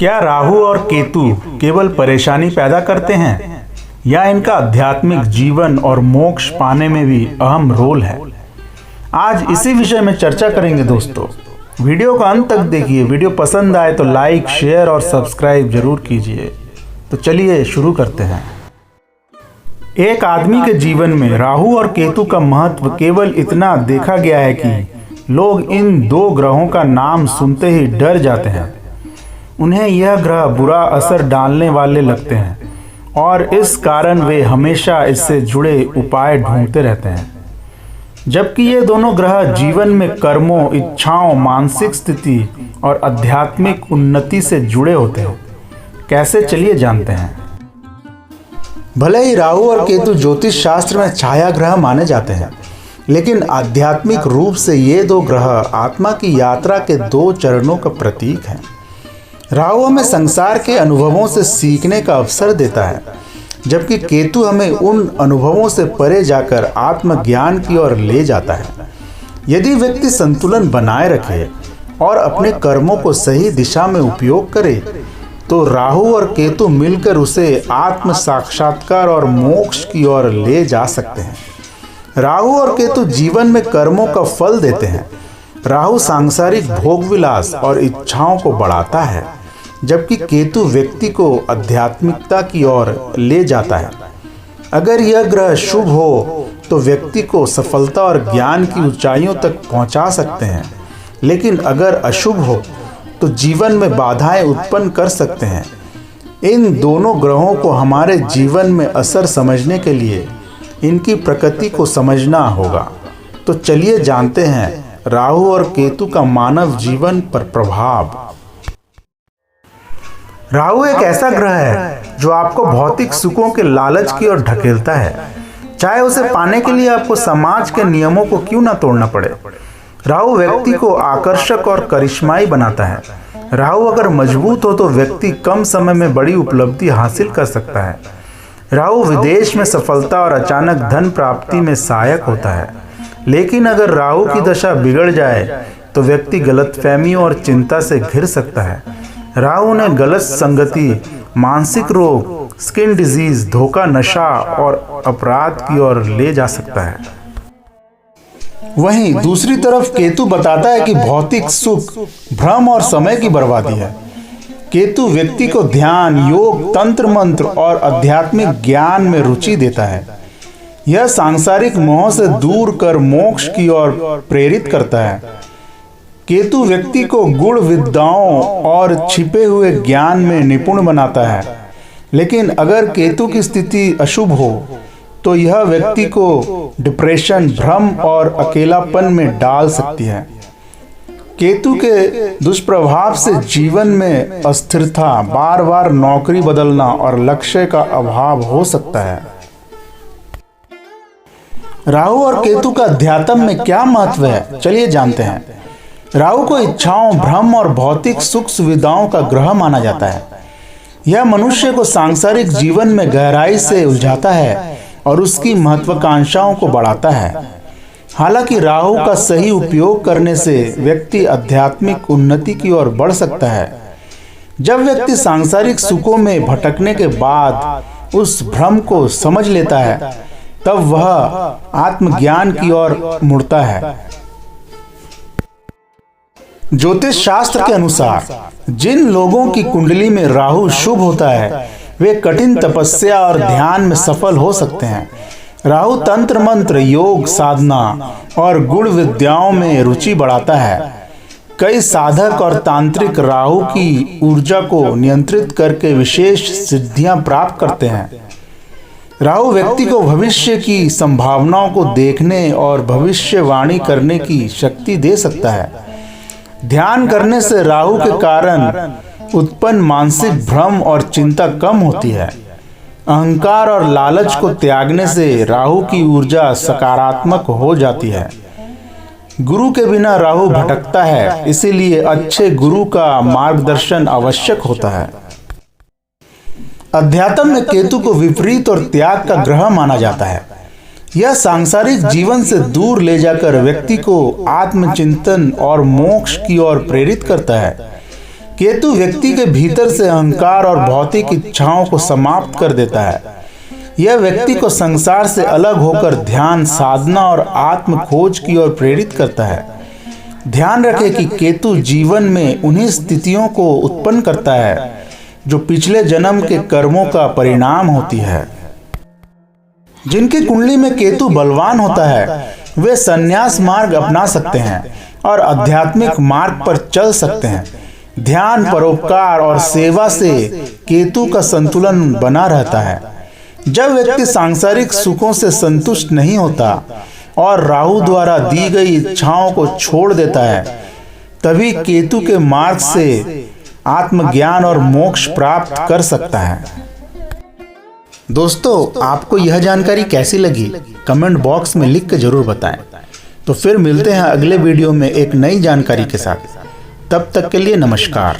क्या राहु और केतु केवल परेशानी पैदा करते हैं या इनका आध्यात्मिक जीवन और मोक्ष पाने में भी अहम रोल है? आज इसी विषय में चर्चा करेंगे दोस्तों। वीडियो का अंत तक देखिए। वीडियो पसंद आए तो लाइक, शेयर और सब्सक्राइब जरूर कीजिए। तो चलिए शुरू करते हैं। एक आदमी के जीवन में राहु और केतु का महत्व केवल इतना देखा गया है कि लोग इन दो ग्रहों का नाम सुनते ही डर जाते हैं। उन्हें यह ग्रह बुरा असर डालने वाले लगते हैं और इस कारण वे हमेशा इससे जुड़े उपाय ढूंढते रहते हैं। जबकि ये दोनों ग्रह जीवन में कर्मों, इच्छाओं, मानसिक स्थिति और आध्यात्मिक उन्नति से जुड़े होते हैं। कैसे, चलिए जानते हैं। भले ही राहु और केतु ज्योतिष शास्त्र में छाया ग्रह माने जाते हैं, लेकिन आध्यात्मिक रूप से ये दो ग्रह आत्मा की यात्रा के दो चरणों का प्रतीक हैं। राहु हमें संसार के अनुभवों से सीखने का अवसर देता है, जबकि केतु हमें उन अनुभवों से परे जाकर आत्मज्ञान की ओर ले जाता है। यदि व्यक्ति संतुलन बनाए रखे और अपने कर्मों को सही दिशा में उपयोग करे तो राहु और केतु मिलकर उसे आत्म साक्षात्कार और मोक्ष की ओर ले जा सकते हैं। राहु और केतु जीवन में कर्मों का फल देते हैं। राहु सांसारिक भोग विलास और इच्छाओं को बढ़ाता है, जबकि केतु व्यक्ति को आध्यात्मिकता की ओर ले जाता है। अगर यह ग्रह शुभ हो तो व्यक्ति को सफलता और ज्ञान की ऊंचाइयों तक पहुंचा सकते हैं, लेकिन अगर अशुभ हो तो जीवन में बाधाएं उत्पन्न कर सकते हैं। इन दोनों ग्रहों को हमारे जीवन में असर समझने के लिए इनकी प्रकृति को समझना होगा। तो चलिए जानते हैं राहु और केतु का मानव जीवन पर प्रभाव। राहु एक ऐसा ग्रह है जो आपको भौतिक सुखों के लालच की ओर ढकेलता है, चाहे उसे पाने के लिए आपको समाज के नियमों को क्यों ना तोड़ना पड़े। राहु व्यक्ति को आकर्षक और करिश्माई बनाता है। राहु अगर मजबूत हो तो व्यक्ति कम समय में बड़ी उपलब्धि हासिल कर सकता है। राहु विदेश में सफलता और अचानक धन प्राप्ति में सहायक होता है, लेकिन अगर राहु की दशा बिगड़ जाए तो व्यक्ति गलतफहमियों और चिंता से घिर सकता है। राहु ने गलत संगति, मानसिक रोग, स्किन डिजीज, धोखा, नशा और अपराध की ओर ले जा सकता है। वहीं दूसरी तरफ केतु बताता है कि भौतिक सुख भ्रम और समय की बर्बादी है। केतु व्यक्ति को ध्यान, योग, तंत्र मंत्र और आध्यात्मिक ज्ञान में रुचि देता है। यह सांसारिक मोह से दूर कर मोक्ष की ओर प्रेरित करता है। केतु व्यक्ति को गुण विद्याओं और छिपे हुए ज्ञान में निपुण बनाता है, लेकिन अगर केतु की स्थिति अशुभ हो तो यह व्यक्ति को डिप्रेशन, भ्रम और अकेलापन में डाल सकती है। केतु के दुष्प्रभाव से जीवन में अस्थिरता, बार बार नौकरी बदलना और लक्ष्य का अभाव हो सकता है। राहु और केतु का अध्यात्म में क्या महत्व है, चलिए जानते हैं। राहु को इच्छाओं, भ्रम और भौतिक सुख सुविधाओं का ग्रह माना जाता है। यह मनुष्य को सांसारिक जीवन में गहराई से उलझाता है और उसकी महत्वाकांक्षाओं को बढ़ाता है। हालांकि राहु का सही उपयोग करने से व्यक्ति आध्यात्मिक उन्नति की ओर बढ़ सकता है। जब व्यक्ति सांसारिक सुखों में भटकने के बाद उस भ्रम को समझ लेता है, तब वह आत्मज्ञान की ओर मुड़ता है। ज्योतिष शास्त्र के अनुसार जिन लोगों की कुंडली में राहु शुभ होता है वे कठिन तपस्या और ध्यान में सफल हो सकते हैं। राहु तंत्र मंत्र, योग साधना और गुण विद्याओं में रुचि बढ़ाता है। कई साधक और तांत्रिक राहु की ऊर्जा को नियंत्रित करके विशेष सिद्धियां प्राप्त करते हैं। राहु व्यक्ति को भविष्य की संभावनाओं को देखने और भविष्यवाणी करने की शक्ति दे सकता है। ध्यान करने से राहु के कारण उत्पन्न मानसिक भ्रम और चिंता कम होती है। अहंकार और लालच को त्यागने से राहु की ऊर्जा सकारात्मक हो जाती है। गुरु के बिना राहु भटकता है, इसीलिए अच्छे गुरु का मार्गदर्शन आवश्यक होता है। अध्यात्म में केतु को विपरीत और त्याग का ग्रह माना जाता है। यह सांसारिक जीवन से दूर ले जाकर व्यक्ति को आत्मचिंतन और मोक्ष की ओर प्रेरित करता है। केतु व्यक्ति के भीतर से अहंकार और भौतिक इच्छाओं को समाप्त कर देता है। यह व्यक्ति को संसार से अलग होकर ध्यान साधना और आत्म खोज की ओर प्रेरित करता है। ध्यान रखें कि केतु जीवन में उन्हीं स्थितियों को उत्पन्न करता है जो पिछले जन्म के कर्मों का परिणाम होती है। जिनकी कुंडली में केतु बलवान होता है वे संन्यास मार्ग अपना सकते हैं और आध्यात्मिक मार्ग पर चल सकते हैं। ध्यान, परोपकार और सेवा से केतु का संतुलन बना रहता है। जब व्यक्ति सांसारिक सुखों से संतुष्ट नहीं होता और राहु द्वारा दी गई इच्छाओं को छोड़ देता है, तभी केतु के मार्ग से आत्मज्ञान और मोक्ष प्राप्त कर सकता है। दोस्तों, आपको यह जानकारी कैसी लगी कमेंट बॉक्स में लिख के जरूर बताएं। तो फिर मिलते हैं अगले वीडियो में एक नई जानकारी के साथ। तब तक के लिए नमस्कार।